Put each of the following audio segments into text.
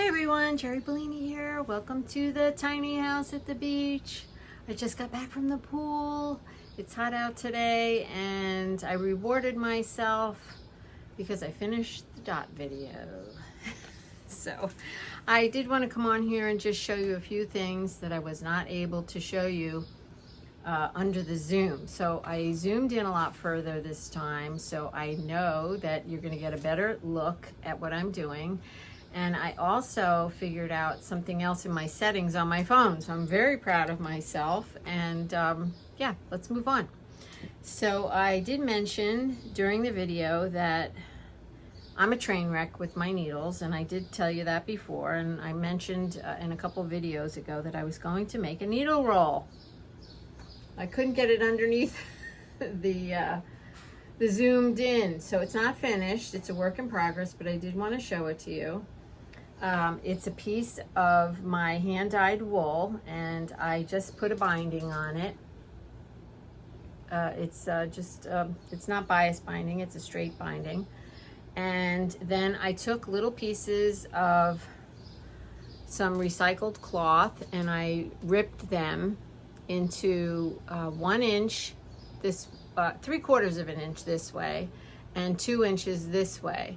Hey everyone, Jeri Bellini here. Welcome to the tiny house at the beach. I just got back from the pool. It's hot out today and I rewarded myself because I finished the dot video. So I did want to come on here and just show you a few things that I was not able to show you under the zoom. So I zoomed in a lot further this time, so I know that you're going to get a better look at what I'm doing. And I also figured out something else in my settings on my phone. So I'm very proud of myself. And yeah, let's move on. So I did mention during the video that I'm a train wreck with my needles. And I did tell you that before. And I mentioned in a couple videos ago that I was going to make a needle roll. I couldn't get it underneath the zoomed in. So it's not finished. It's a work in progress, but I did want to show it to you. It's a piece of my hand-dyed wool, and I just put a binding on it. It's not bias binding, it's a straight binding. And then I took little pieces of some recycled cloth and I ripped them into 1 inch, this 3/4 of an inch this way, and 2 inches this way.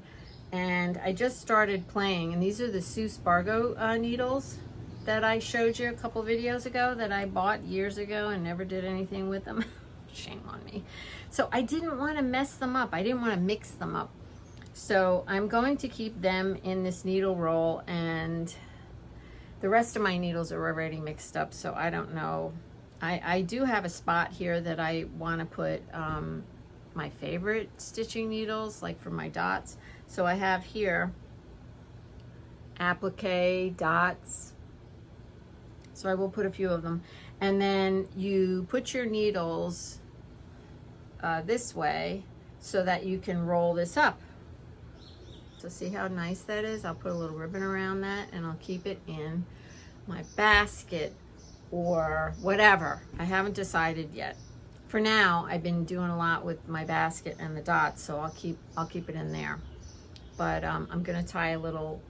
And I just started playing, and these are the Seuss Barto needles that I showed you a couple videos ago that I bought years ago and never did anything with them. Shame on me. So I didn't want to mess them up. I didn't want to mix them up. So I'm going to keep them in this needle roll, and the rest of my needles are already mixed up, so I don't know. I do have a spot here that I want to put my favorite stitching needles, like for my dots. So I have here Applique Dots. So I will put a few of them. And then you put your needles this way so that you can roll this up. So see how nice that is? I'll put a little ribbon around that and I'll keep it in my basket or whatever. I haven't decided yet. For now, I've been doing a lot with my basket and the dots, so I'll keep it in there. But I'm gonna tie a little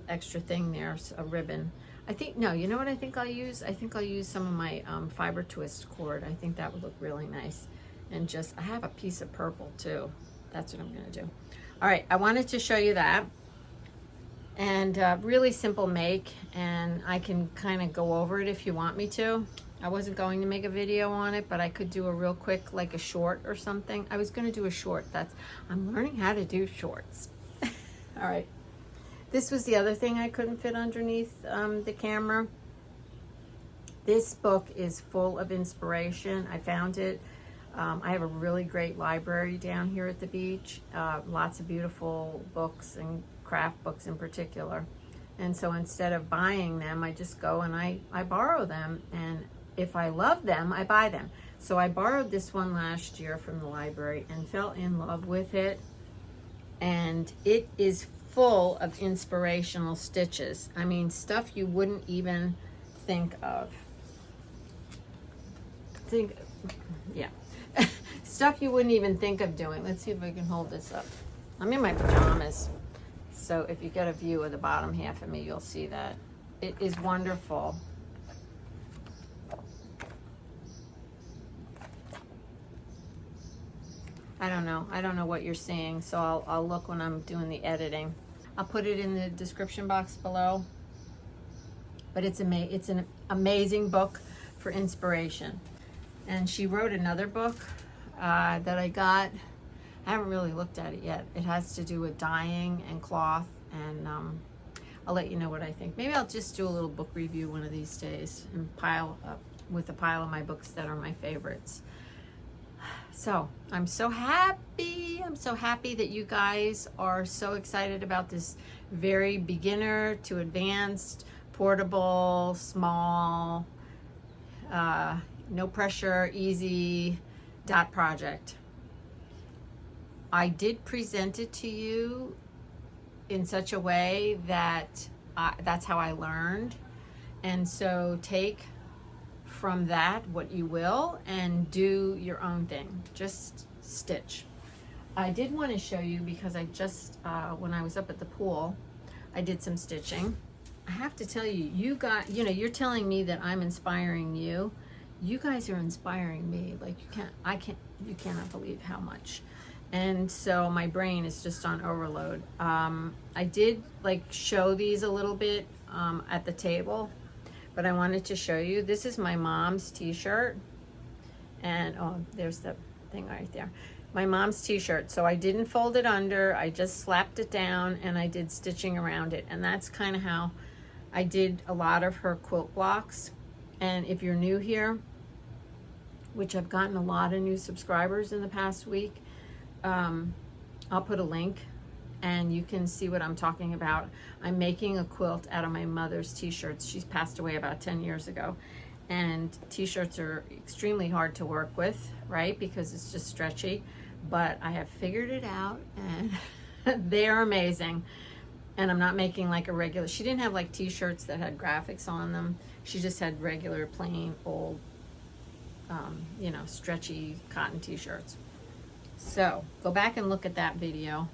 extra thing there, a ribbon. I think, no, you know what I think I'll use? I think I'll use some of my fiber twist cord. I think that would look really nice. And I have a piece of purple too. That's what I'm gonna do. All right, I wanted to show you that. And really simple make, and I can kind of go over it if you want me to. I wasn't going to make a video on it, but I could do a real quick, like a short or something. I was gonna do a short. I'm learning how to do shorts. All right, this was the other thing I couldn't fit underneath the camera. This book is full of inspiration. I found it. I have a really great library down here at the beach. Lots of beautiful books and craft books in particular. And so instead of buying them, I just go and I borrow them. And if I love them, I buy them. So I borrowed this one last year from the library and fell in love with it. And it is full of inspirational stitches. I mean, stuff you wouldn't even think of. Yeah. Stuff you wouldn't even think of doing. Let's see if I can hold this up. I'm in my pajamas. So if you get a view of the bottom half of me, you'll see that. It is wonderful. I don't know what you're seeing, so I'll look when I'm doing the editing. I'll put it in the description box below. But it's an amazing book for inspiration. And she wrote another book that I got. I haven't really looked at it yet. It has to do with dyeing and cloth, and I'll let you know what I think. Maybe I'll just do a little book review one of these days and pile up with a pile of my books that are my favorites. So I'm so happy. I'm so happy that you guys are so excited about this very beginner to advanced, portable, small, no pressure, easy dot project. I did present it to you in such a way that that's how I learned. And so take from that what you will and do your own thing. Just stitch. I did want to show you because I just, when I was up at the pool, I did some stitching. I have to tell you, you got, you know, you're telling me that I'm inspiring you. You guys are inspiring me. Like you cannot believe how much. And so my brain is just on overload. I did like show these a little bit at the table, but I wanted to show you. This is my mom's t-shirt. And oh, there's the thing right there. My mom's t-shirt. So I didn't fold it under. I just slapped it down and I did stitching around it. And that's kind of how I did a lot of her quilt blocks. And if you're new here, which I've gotten a lot of new subscribers in the past week, I'll put a link and you can see what I'm talking about. I'm making a quilt out of my mother's t-shirts. She's passed away about 10 years ago. And t-shirts are extremely hard to work with, right? Because it's just stretchy. But I have figured it out and they're amazing. And I'm not making like a regular, she didn't have like t-shirts that had graphics on them. She just had regular plain old, you know, stretchy cotton t-shirts. So go back and look at that video.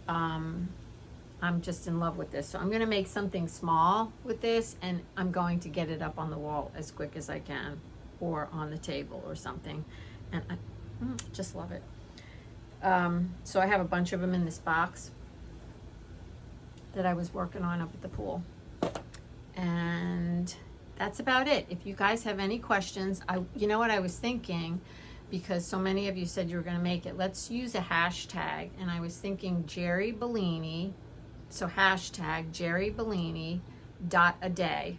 I'm just in love with this. So I'm gonna make something small with this and I'm going to get it up on the wall as quick as I can or on the table or something. And I just love it. So I have a bunch of them in this box that I was working on up at the pool. And that's about it. If you guys have any questions, you know what I was thinking, because so many of you said you were gonna make it, let's use a hashtag. And I was thinking Jeri Bellini, so hashtag Jeri Bellini .a day.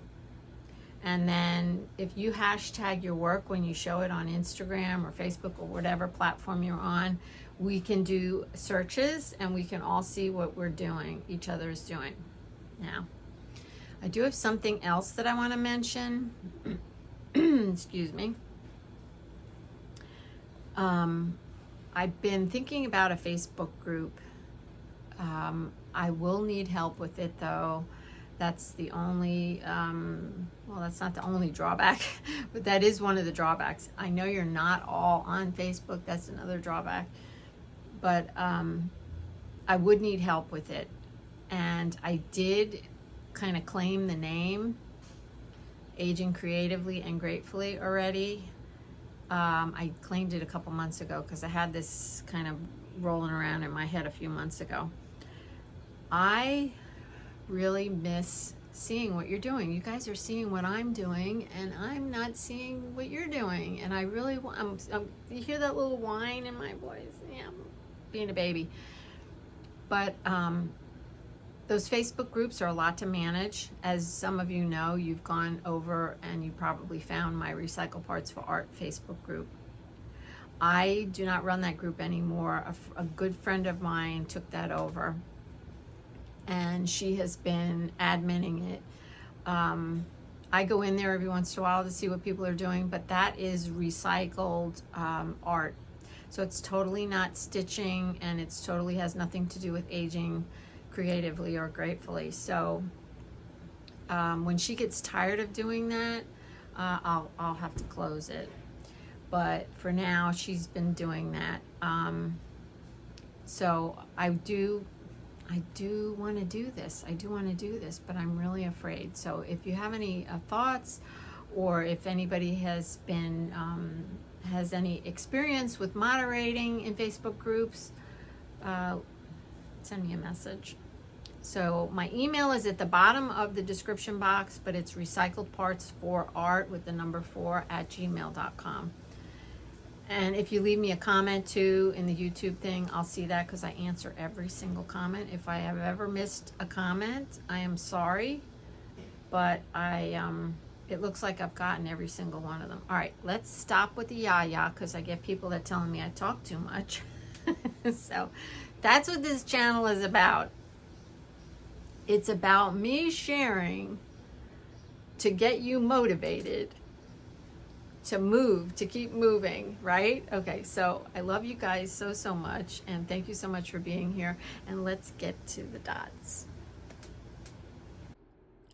And then if you hashtag your work when you show it on Instagram or Facebook or whatever platform you're on, we can do searches and we can all see what we're doing, each other is doing. Now, I do have something else that I want to mention. Excuse me. I've been thinking about a Facebook group. I will need help with it though. That's the only, well, that's not the only drawback, but that is one of the drawbacks. I know you're not all on Facebook. That's another drawback. But I would need help with it. And I did kind of claim the name, Aging Creatively and Gratefully already. I claimed it a couple months ago because I had this kind of rolling around in my head a few months ago. I really miss seeing what you're doing. You guys are seeing what I'm doing and I'm not seeing what you're doing. And I really want, you hear that little whine in my voice? Yeah, I'm being a baby. But those Facebook groups are a lot to manage. As some of you know, you've gone over and you probably found my Recycle Parts for Art Facebook group. I do not run that group anymore. A good friend of mine took that over and she has been adminning it. I go in there every once in a while to see what people are doing, but that is recycled art. So it's totally not stitching and it's totally has nothing to do with aging creatively or gratefully. So when she gets tired of doing that, I'll have to close it. But for now, she's been doing that. So I do want to do this. I do want to do this, but I'm really afraid. So if you have any thoughts, or if anybody has been has any experience with moderating in Facebook groups, send me a message. So my email is at the bottom of the description box, but it's recycledparts4art with the number 4 @gmail.com. And if you leave me a comment too in the YouTube thing, I'll see that because I answer every single comment. If I have ever missed a comment, I am sorry, but it looks like I've gotten every single one of them. All right, let's stop with the yah-yah because I get people that telling me I talk too much. So that's what this channel is about. It's about me sharing to get you motivated to move, to keep moving, right? Okay, so I love you guys so much, and thank you so much for being here, and let's get to the dots.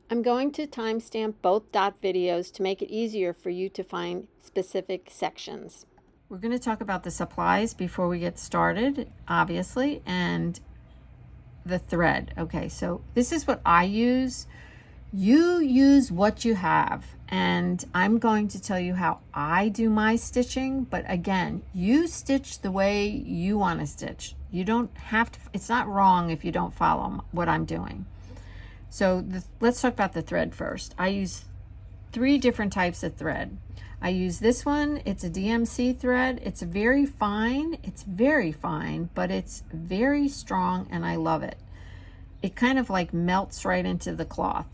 I'm going to timestamp both dot videos to make it easier for you to find specific sections. We're going to talk about the supplies before we get started, obviously, and the thread. Okay, so this is what I use You use what you have, and I'm going to tell you how I do my stitching, but again, you stitch the way you want to stitch. You don't have to, it's not wrong if you don't follow what I'm doing. So let's talk about the thread first. I use 3 different types of thread. I use this one, it's a DMC thread. It's very fine, but it's very strong and I love it. It kind of like melts right into the cloth.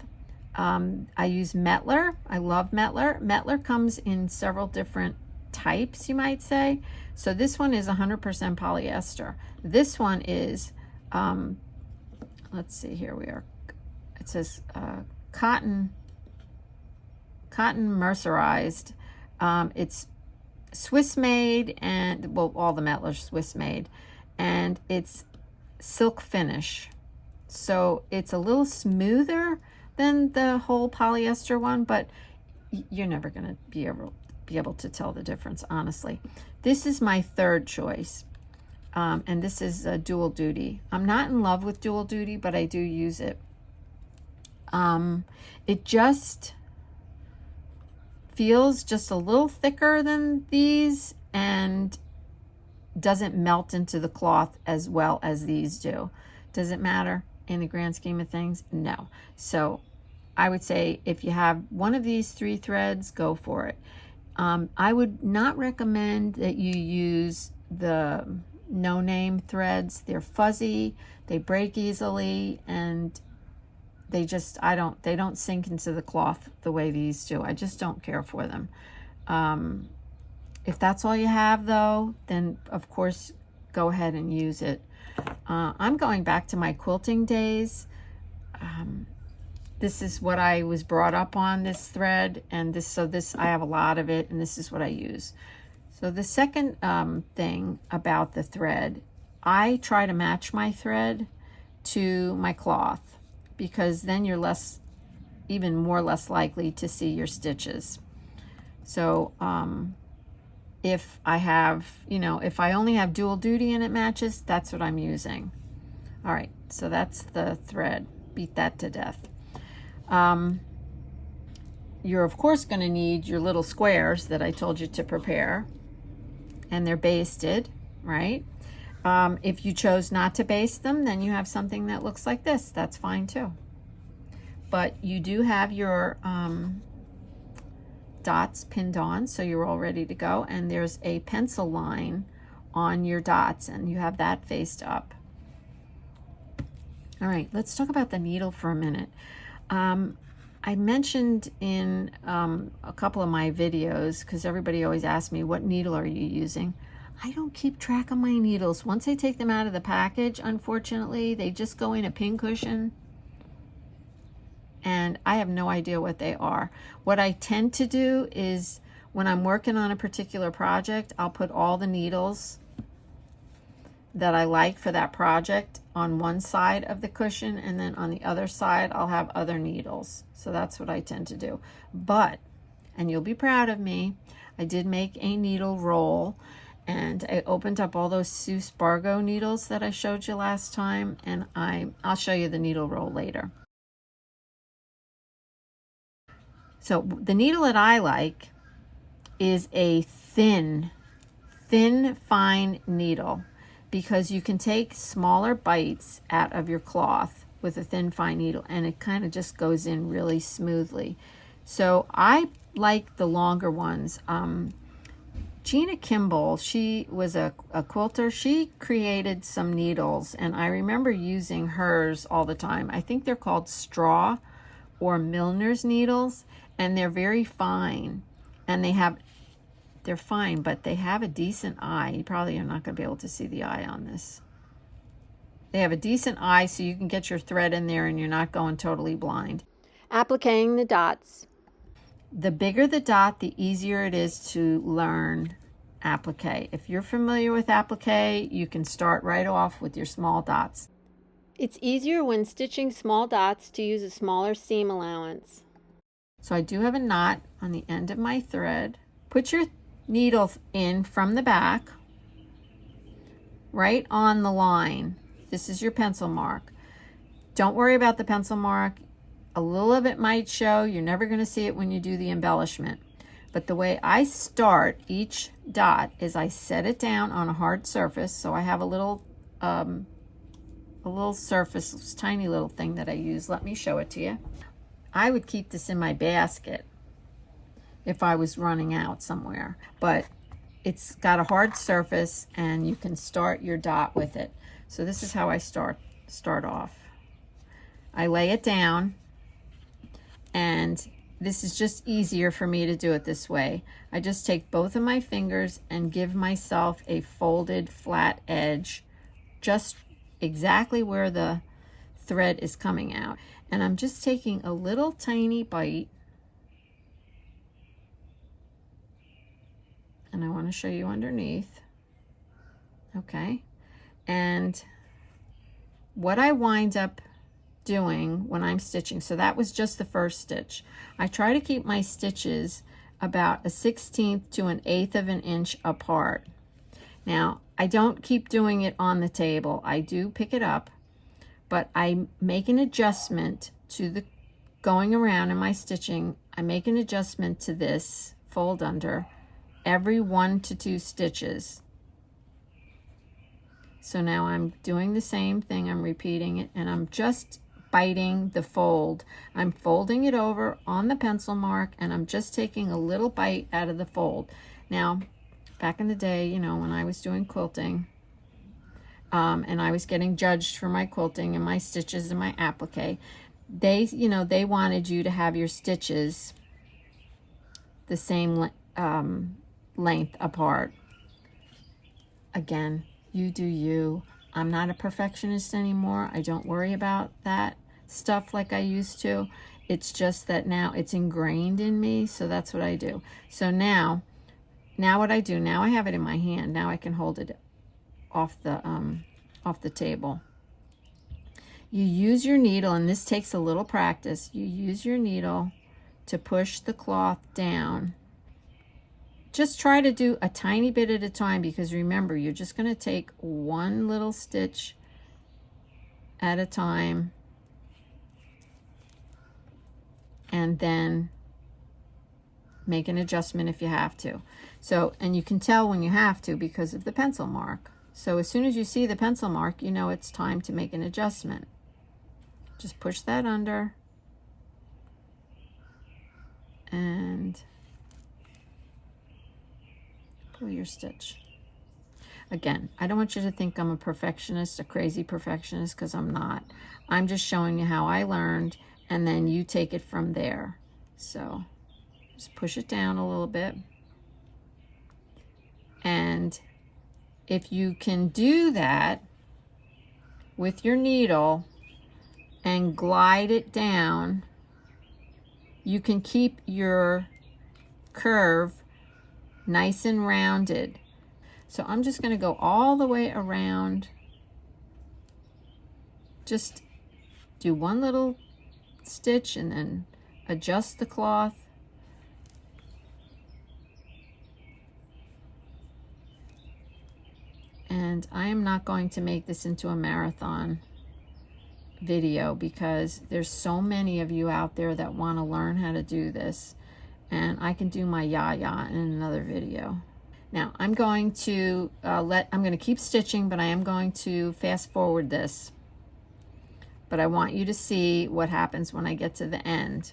I use Mettler. I love Mettler. Mettler comes in several different types, you might say. So this one is 100% polyester. This one is, let's see, here we are. It says cotton mercerized. It's Swiss made, and well, all the Mettler's Swiss made, and it's silk finish. So it's a little smoother than the whole polyester one, but you're never going to be able to tell the difference, honestly. This is my 3rd choice, and this is a dual duty. I'm not in love with dual duty, but I do use it. It just feels just a little thicker than these and doesn't melt into the cloth as well as these do. Does it matter in the grand scheme of things? No. So I would say if you have one of these 3 threads, go for it. I would not recommend that you use the no-name threads. They're fuzzy, they break easily, and they just, they don't sink into the cloth the way these do. I just don't care for them. If that's all you have though, then of course go ahead and use it. I'm going back to my quilting days. This is what I was brought up on, this thread, and this I have a lot of it, and this is what I use. So the second thing about the thread, I try to match my thread to my cloth, because then you're even more less likely to see your stitches. So if I have, if I only have dual duty and it matches, that's what I'm using. All right, so that's the thread. Beat that to death. You're of course going to need your little squares that I told you to prepare, and they're basted, right? If you chose not to baste them, then you have something that looks like this. That's fine too. But you do have your dots pinned on, so you're all ready to go, and there's a pencil line on your dots, and you have that faced up. All right, let's talk about the needle for a minute. I mentioned in a couple of my videos, because everybody always asks me, what needle are you using? I don't keep track of my needles. Once I take them out of the package, unfortunately, they just go in a pincushion, and I have no idea what they are. What I tend to do is when I'm working on a particular project, I'll put all the needles that I like for that project on one side of the cushion, and then on the other side I'll have other needles. So that's what I tend to do. But, and you'll be proud of me, I did make a needle roll, and I opened up all those Seuss Bargo needles that I showed you last time, and I'll show you the needle roll later. So the needle that I like is a thin, fine needle, because you can take smaller bites out of your cloth with a thin, fine needle, and it kind of just goes in really smoothly. So I like the longer ones. Gina Kimball, she was a quilter. She created some needles, and I remember using hers all the time. I think they're called straw or Milner's needles, and they're very fine, and they're fine, but they have a decent eye. You probably are not going to be able to see the eye on this. They have a decent eye, so you can get your thread in there and you're not going totally blind. Appliquing the dots. The bigger the dot, the easier it is to learn applique. If you're familiar with applique, you can start right off with your small dots. It's easier when stitching small dots to use a smaller seam allowance. So I do have a knot on the end of my thread. Put your needle in from the back, right on the line. This is your pencil mark. Don't worry about the pencil mark. a little of it might show. You're never going to see it when you do the embellishment. But the way I start each dot is I set it down on a hard surface. So I have a little surface, this tiny little thing that I use. Let me show it to you. I would keep this in my basket if I was running out somewhere, but it's got a hard surface and you can start your dot with it. So this is how I start off. I lay it down, and this is just easier for me to do it this way. I just take both of my fingers and give myself a folded flat edge just exactly where the thread is coming out. And I'm just taking a little tiny bite. And I want to show you underneath. Okay. And what I wind up doing when I'm stitching, so that was just the first stitch. I try to keep my stitches about 1/16 to 1/8 of an inch apart. Now, I don't keep doing it on the table. I do pick it up, but I make an adjustment to the going around in my stitching. I make an adjustment to this fold under every 1 to 2 stitches. So now I'm doing the same thing. I'm repeating it, and I'm just biting the fold. I'm folding it over on the pencil mark, and I'm just taking a little bite out of the fold. Now, back in the day, you know, when I was doing quilting, and I was getting judged for my quilting and my stitches and my applique, they wanted you to have your stitches the same length apart. Again, you do you. I'm not a perfectionist anymore. I don't worry about that stuff like I used to. It's just that now it's ingrained in me, so that's what I do. So now what I do, now I have it in my hand. Now I can hold it off the table. You use your needle, and this takes a little practice. You use your needle to push the cloth down. Just try to do a tiny bit at a time, because remember, you're just going to take one little stitch at a time, and then make an adjustment if you have to. So, and you can tell when you have to because of the pencil mark. So as soon as you see the pencil mark, you know it's time to make an adjustment. Just push that under, and pull your stitch. Again, I don't want you to think I'm a perfectionist, a crazy perfectionist, because I'm not. I'm just showing you how I learned, and then you take it from there. So just push it down a little bit. And if you can do that with your needle and glide it down, you can keep your curve nice and rounded. So I'm just going to go all the way around. Just do one little stitch and then adjust the cloth. And I am not going to make this into a marathon video, because there's so many of you out there that want to learn how to do this, and I can do my yah-yah in another video. Now I'm going to I'm going to keep stitching, but I am going to fast forward this. But I want you to see what happens when I get to the end.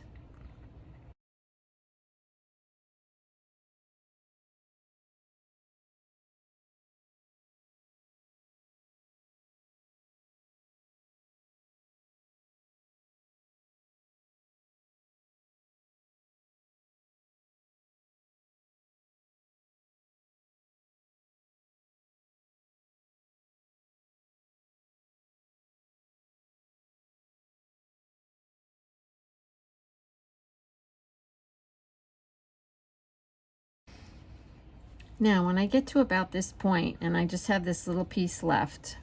Now, when I get to about this point and I just have this little piece left,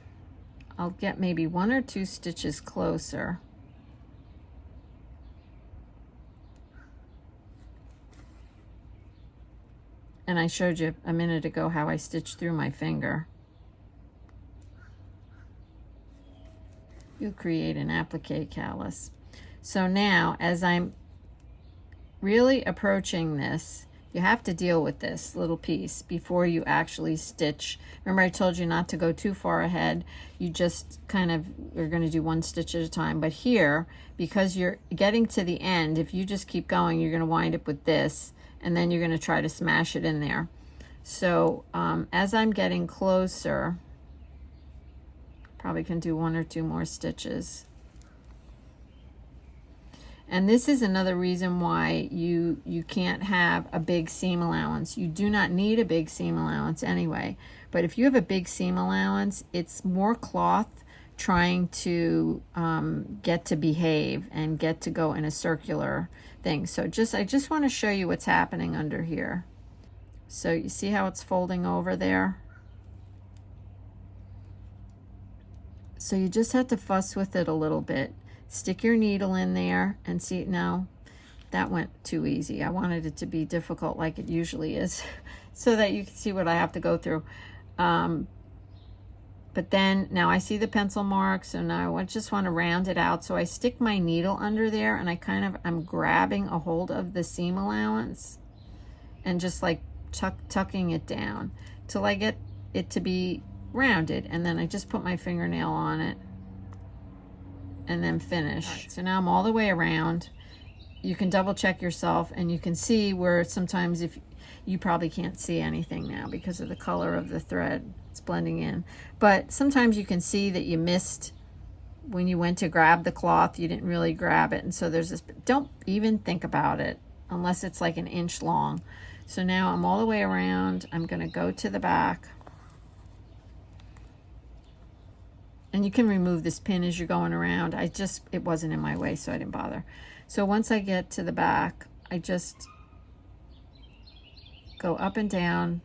I'll get maybe 1 or 2 stitches closer. And I showed you a minute ago how I stitched through my finger. You create an applique callus. So now, as I'm really approaching this, you have to deal with this little piece before you actually stitch. Remember I told you not to go too far ahead. You just kind of are going to do one stitch at a time. But here, because you're getting to the end, if you just keep going, you're going to wind up with this, and then you're going to try to smash it in there. So as I'm getting closer, probably can do 1 or 2 more stitches. And this is another reason why you can't have a big seam allowance. You do not need a big seam allowance anyway. But if you have a big seam allowance, it's more cloth trying to get to behave and get to go in a circular thing. So I just want to show you what's happening under here. So you see how it's folding over there? So you just have to fuss with it a little bit. Stick your needle in there and see. Now that went too easy. I wanted it to be difficult like it usually is so that you can see what I have to go through. But then now I see the pencil mark, so now I just want to round it out. So I stick my needle under there and I'm grabbing a hold of the seam allowance and just like tucking it down till I get it to be rounded, and then I just put my fingernail on it and then finish. Right. So now I'm all the way around. You can double check yourself and you can see where sometimes if you probably can't see anything now because of the color of the thread, it's blending in. But sometimes you can see that you missed when you went to grab the cloth, you didn't really grab it. And so there's this, don't even think about it unless it's like an inch long. So now I'm all the way around. I'm gonna go to the back. And you can remove this pin as you're going around. It wasn't in my way, so I didn't bother. So once I get to the back, I just go up and down.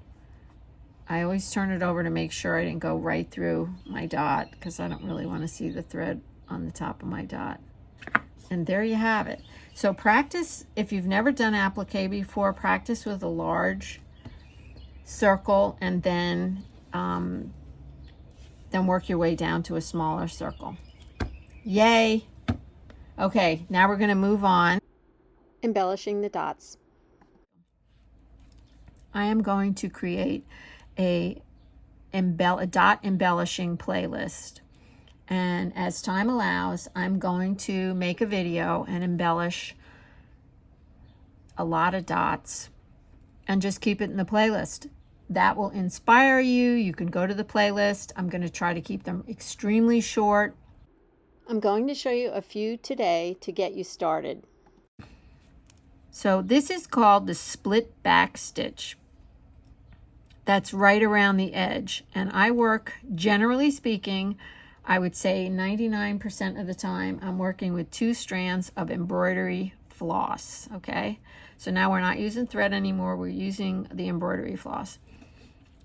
I always turn it over to make sure I didn't go right through my dot because I don't really want to see the thread on the top of my dot. And there you have it. So practice, if you've never done applique before, practice with a large circle and then work your way down to a smaller circle. Yay! Okay, now we're going to move on. Embellishing the dots. I am going to create a dot embellishing playlist. And as time allows, I'm going to make a video and embellish a lot of dots and just keep it in the playlist. That will inspire you. You can go to the playlist. I'm going to try to keep them extremely short. I'm going to show you a few today to get you started. So this is called the split back stitch. That's right around the edge. And I work, generally speaking, I would say 99% of the time, I'm working with 2 strands of embroidery floss, okay? So now we're not using thread anymore. We're using the embroidery floss.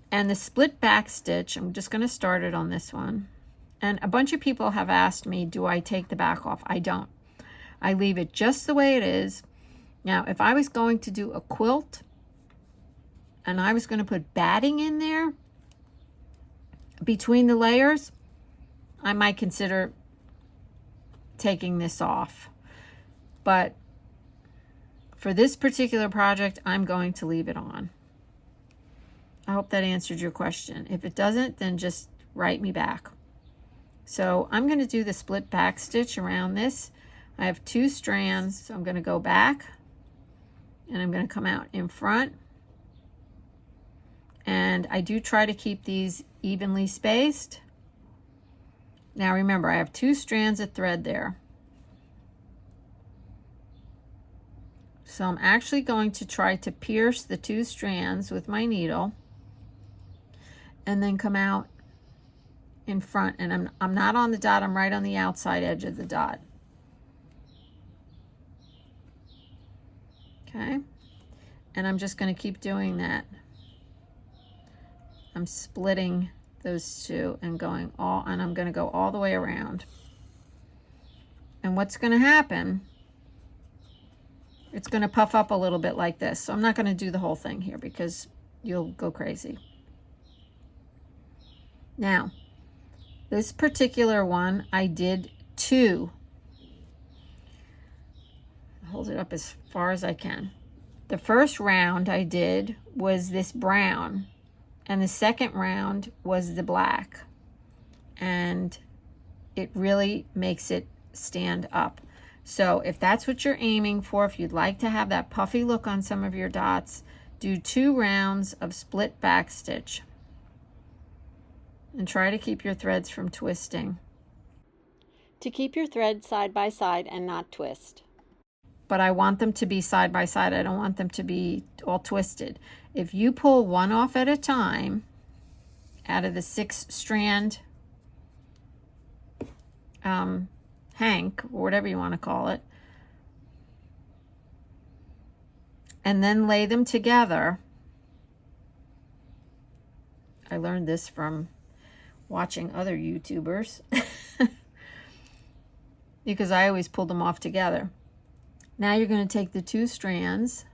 And the split back stitch, I'm just going to start it on this one. And a bunch of people have asked me, do I take the back off? I don't. I leave it just the way it is. Now, if I was going to do a quilt and I was going to put batting in there between the layers, I might consider taking this off. But for this particular project, I'm going to leave it on. I hope that answered your question. If it doesn't, then just write me back. So I'm going to do the split back stitch around this. I have 2 strands, so I'm going to go back and I'm going to come out in front. And I do try to keep these evenly spaced. Now remember, I have 2 strands of thread there. So I'm actually going to try to pierce the 2 strands with my needle and then come out in front. And I'm not on the dot, I'm right on the outside edge of the dot. Okay, and I'm just going to keep doing that. I'm splitting those 2 and going and I'm going to go all the way around. And what's going to happen, it's going to puff up a little bit like this. So I'm not going to do the whole thing here because you'll go crazy. Now, this particular one, I did 2 hold it up as far as I can. The first round I did was this brown, and the second round was the black, and it really makes it stand up. So if that's what you're aiming for, if you'd like to have that puffy look on some of your dots, do 2 rounds of split back stitch and try to keep your threads from twisting. To keep your threads side by side and not twist. But I want them to be side by side. I don't want them to be all twisted. If you pull one off at a time out of the 6-strand hank, or whatever you want to call it, and then lay them together. I learned this from watching other YouTubers because I always pulled them off together. Now you're going to take the 2 strands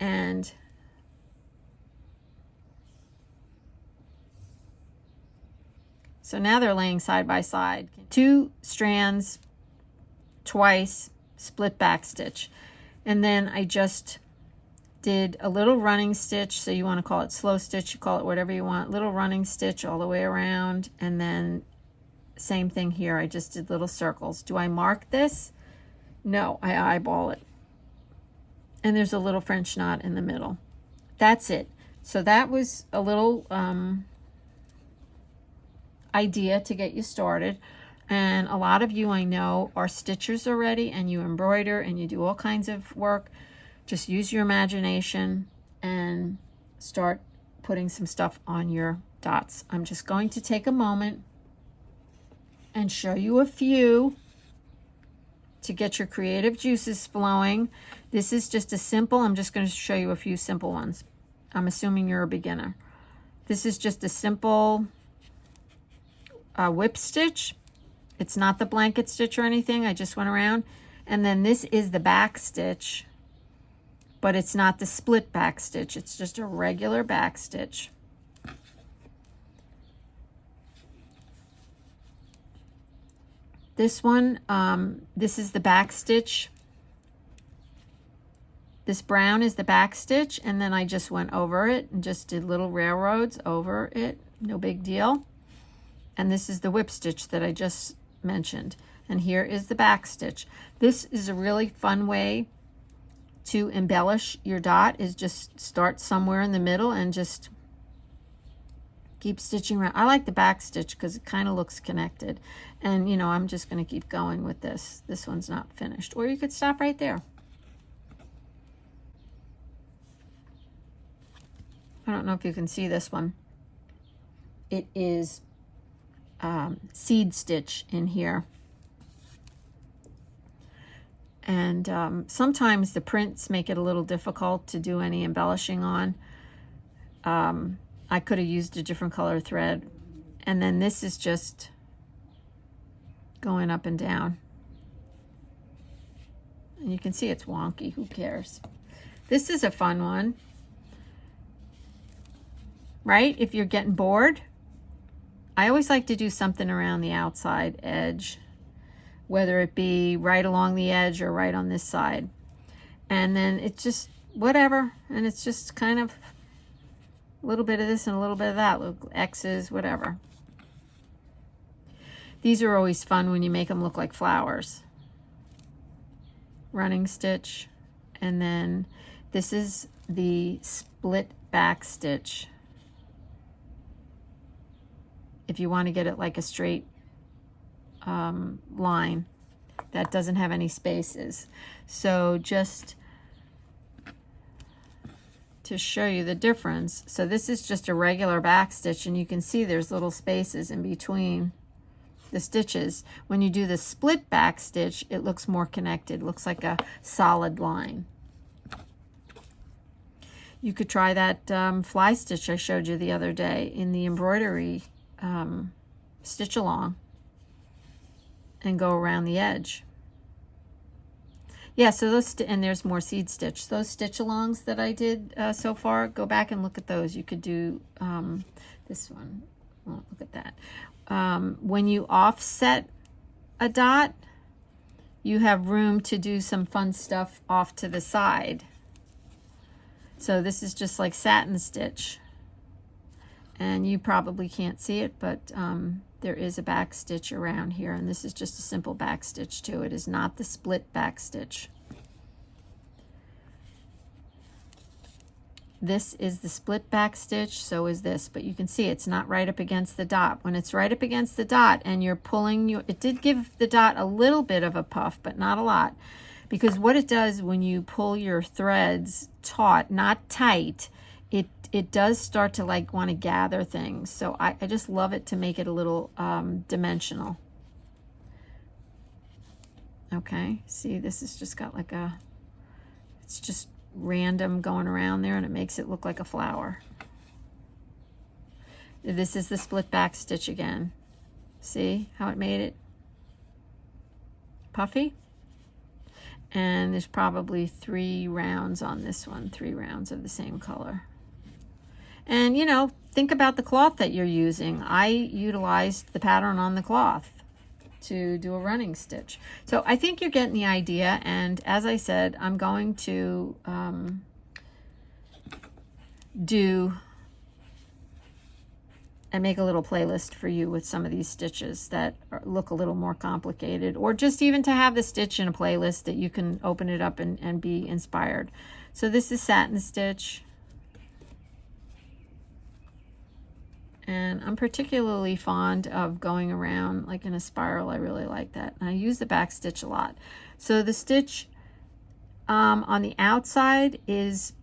and so now they're laying side by side. 2 strands twice, split back stitch. And then I just did a little running stitch. So you want to call it slow stitch, you call it whatever you want. Little running stitch all the way around. And then same thing here. I just did little circles. Do I mark this? No, I eyeball it. And there's a little French knot in the middle. That's it. So that was a little idea to get you started. And a lot of you I know are stitchers already, and you embroider and you do all kinds of work. Just use your imagination and start putting some stuff on your dots. I'm just going to take a moment and show you a few to get your creative juices flowing. This is just a simple, I'm just going to show you a few simple ones. I'm assuming you're a beginner. This is just a simple whip stitch. It's not the blanket stitch or anything. I just went around. And then this is the back stitch, but it's not the split back stitch. It's just a regular back stitch. This one, this is the back stitch. This brown is the back stitch, and then I just went over it and just did little railroads over it. No big deal. And this is the whip stitch that I just mentioned. And here is the back stitch. This is a really fun way to embellish your dot, is just start somewhere in the middle and just keep stitching around. I like the back stitch because it kind of looks connected. And you know, I'm just going to keep going with this. This one's not finished. Or you could stop right there. I don't know if you can see this one. It is seed stitch in here. And sometimes the prints make it a little difficult to do any embellishing on. I could have used a different color thread. And then this is just going up and down. And you can see it's wonky, who cares? This is a fun one, right? If you're getting bored, I always like to do something around the outside edge, whether it be right along the edge or right on this side. And then it's just whatever, and it's just kind of a little bit of this and a little bit of that, little X's, whatever. These are always fun when you make them look like flowers. Running stitch, and then this is the split back stitch. If you want to get it like a straight line that doesn't have any spaces. So just to show you the difference, so this is just a regular back stitch, and you can see there's little spaces in between the stitches. When you do the split back stitch, it looks more connected, looks like a solid line. You could try that fly stitch I showed you the other day in the embroidery stitch along and go around the edge. Yeah, so those, and there's more seed stitch. Those stitch alongs that I did so far, go back and look at those. You could do this one. Look at that. When you offset a dot, you have room to do some fun stuff off to the side. So this is just like satin stitch. And you probably can't see it, but there is a back stitch around here, and this is just a simple back stitch too. It is not the split back stitch. This is the split back stitch, so is this, but you can see it's not right up against the dot. When it's right up against the dot and you're pulling, it did give the dot a little bit of a puff, but not a lot. Because what it does when you pull your threads taut, not tight, it does start to like want to gather things. So I just love it to make it a little dimensional. Okay, see, this has just got like a, it's just random going around there, and it makes it look like a flower. This is the split back stitch again. See how it made it puffy? And there's probably 3 rounds on this one, 3 rounds of the same color. And you know, think about the cloth that you're using. I utilized the pattern on the cloth to do a running stitch. So I think you're getting the idea, and as I said, I'm going to do and make a little playlist for you with some of these stitches that look a little more complicated, or just even to have the stitch in a playlist that you can open it up and be inspired. So this is satin stitch. And I'm particularly fond of going around like in a spiral. I really like that. And I use the back stitch a lot. So the stitch on the outside is,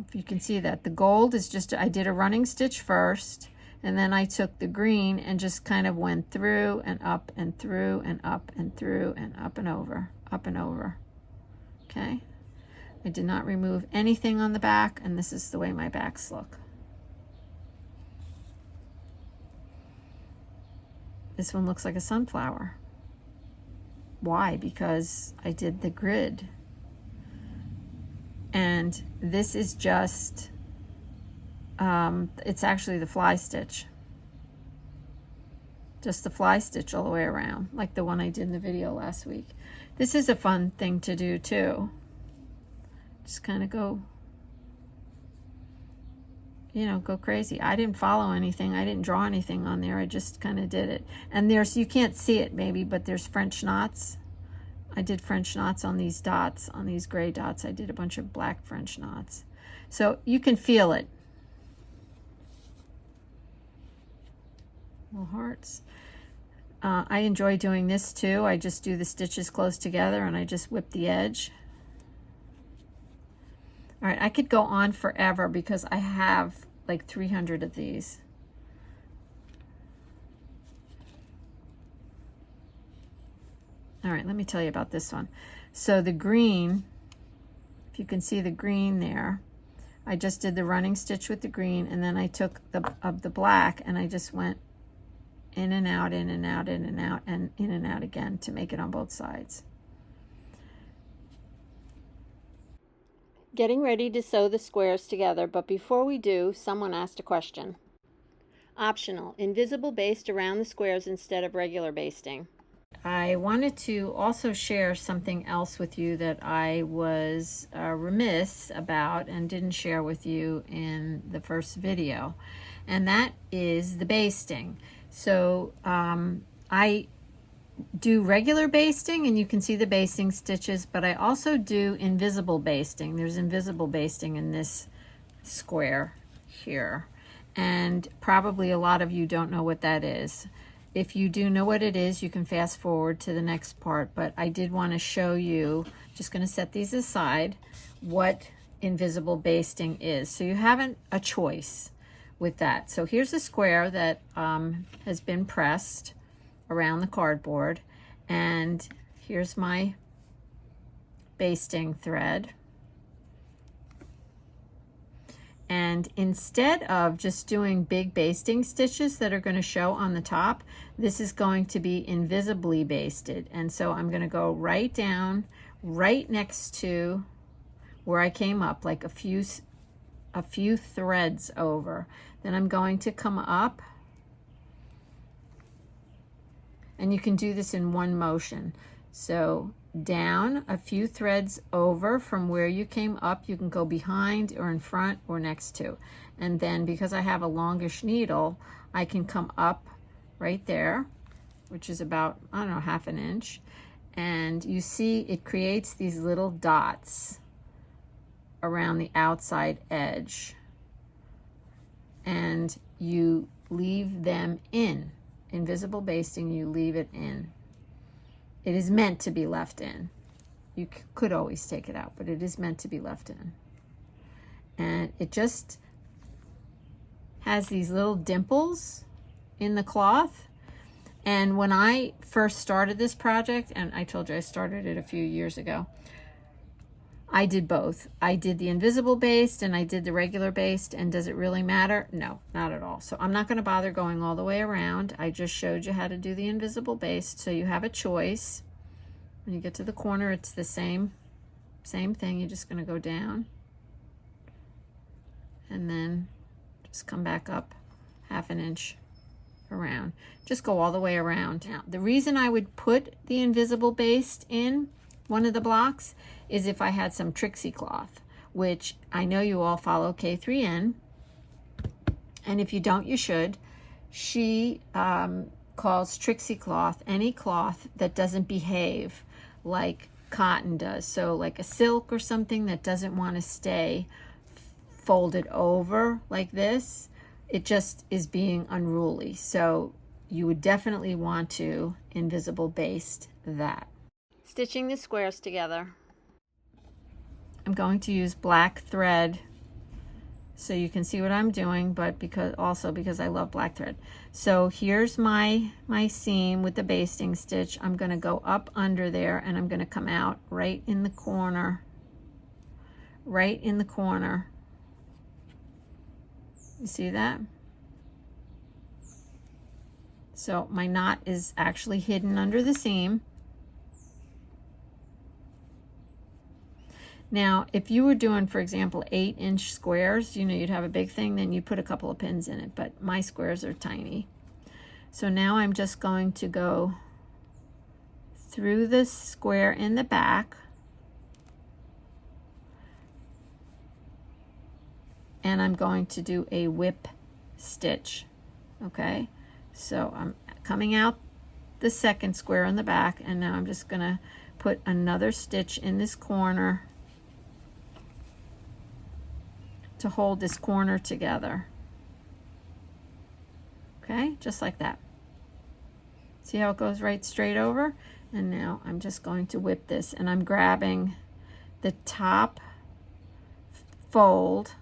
if you can see that, the gold is just, I did a running stitch first, and then I took the green and just kind of went through and up and through and up and through and up and over, up and over. Okay. I did not remove anything on the back, and this is the way my backs look. This one looks like a sunflower. Why? Because I did the grid. And this is just, it's actually the fly stitch. Just the fly stitch all the way around, like the one I did in the video last week. This is a fun thing to do too. Just kind of go, you know, go crazy. I didn't follow anything. I didn't draw anything on there. I just kind of did it. And there's, you can't see it maybe, but there's French knots. I did French knots on these dots, on these gray dots. I did a bunch of black French knots. So you can feel it. Little hearts. I enjoy doing this too. I just do the stitches close together and I just whip the edge. All right, I could go on forever because I have like 300 of these. All right, let me tell you about this one. So the green, if you can see the green there, I just did the running stitch with the green, and then I took the black and I just went in and out, in and out, in and out, and in and out again to make it on both sides. Getting ready to sew the squares together, but before we do, someone asked a question. Optional, invisible baste around the squares instead of regular basting. I wanted to also share something else with you that I was remiss about and didn't share with you in the first video, and that is the basting. So I do regular basting, and you can see the basting stitches, but I also do invisible basting. There's invisible basting in this square here, and probably a lot of you don't know what that is. If you do know what it is, you can fast forward to the next part, but I did want to show you, just going to set these aside, what invisible basting is. So you have a choice with that. So here's a square that has been pressed around the cardboard, and here's my basting thread. And instead of just doing big basting stitches that are going to show on the top, this is going to be invisibly basted. And so I'm going to go right down, right next to where I came up, like a few threads over. Then I'm going to come up, and you can do this in one motion. So down a few threads over from where you came up. You can go behind or in front or next to. And then because I have a longish needle, I can come up right there, which is about, I don't know, half an inch. And you see it creates these little dots around the outside edge. And you leave them in. Invisible basting, you leave it in. It is meant to be left in. You could always take it out, but it is meant to be left in. And it just has these little dimples in the cloth. And when I first started this project, and I told you I started it a few years ago, I did both. I did the invisible baste and I did the regular baste. And does it really matter? No, not at all. So I'm not going to bother going all the way around. I just showed you how to do the invisible baste, so you have a choice. When you get to the corner, it's the same thing. You're just going to go down and then just come back up half an inch around. Just go all the way around. Now, the reason I would put the invisible baste in one of the blocks is if I had some Trixie cloth, which I know you all follow K3N, and if you don't, you should. She calls Trixie cloth any cloth that doesn't behave like cotton does. So like a silk or something that doesn't want to stay folded over like this, it just is being unruly. So you would definitely want to invisible baste that. Stitching the squares together. I'm going to use black thread so you can see what I'm doing, but because I love black thread. So here's my seam with the basting stitch. I'm going to go up under there and I'm going to come out right in the corner. Right in the corner. You see that? So my knot is actually hidden under the seam. Now, if you were doing, for example, 8-inch squares, you know, you'd have a big thing, then you put a couple of pins in it, but my squares are tiny. So now I'm just going to go through the square in the back, and I'm going to do a whip stitch, okay? So I'm coming out the second square in the back, and now I'm just gonna put another stitch in this corner to hold this corner together. Okay, just like that. See how it goes right straight over? And now I'm just going to whip this, and I'm grabbing the top fold,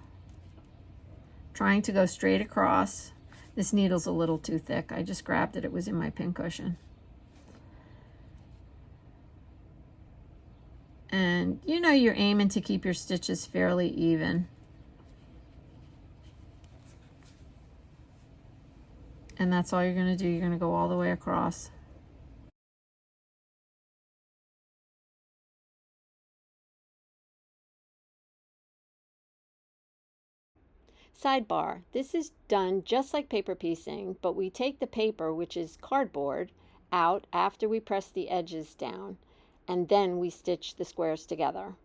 trying to go straight across. This needle's a little too thick. I just grabbed it. It was in my pincushion. And you know you're aiming to keep your stitches fairly even. And that's all you're going to do. You're going to go all the way across. Sidebar, this is done just like paper piecing, but we take the paper, which is cardboard, out after we press the edges down, and then we stitch the squares together.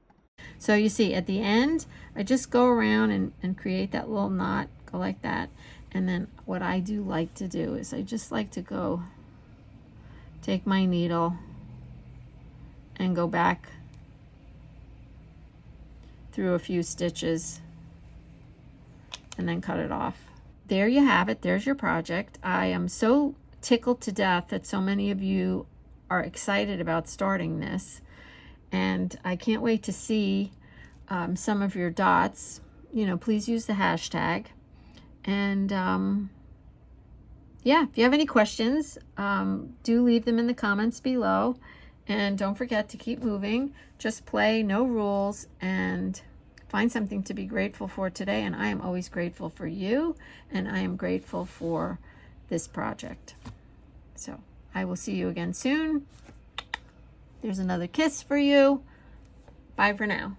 So you see at the end, I just go around and create that little knot, go like that. And then what I do like to do is I just like to go take my needle and go back through a few stitches and then cut it off. There you have it. There's your project. I am so tickled to death that so many of you are excited about starting this, and I can't wait to see some of your dots. You know, please use the hashtag. And yeah, if you have any questions, do leave them in the comments below. And don't forget to keep moving. Just play, no rules, and find something to be grateful for today. And I am always grateful for you, and I am grateful for this project. So I will see you again soon. There's another kiss for you. Bye for now.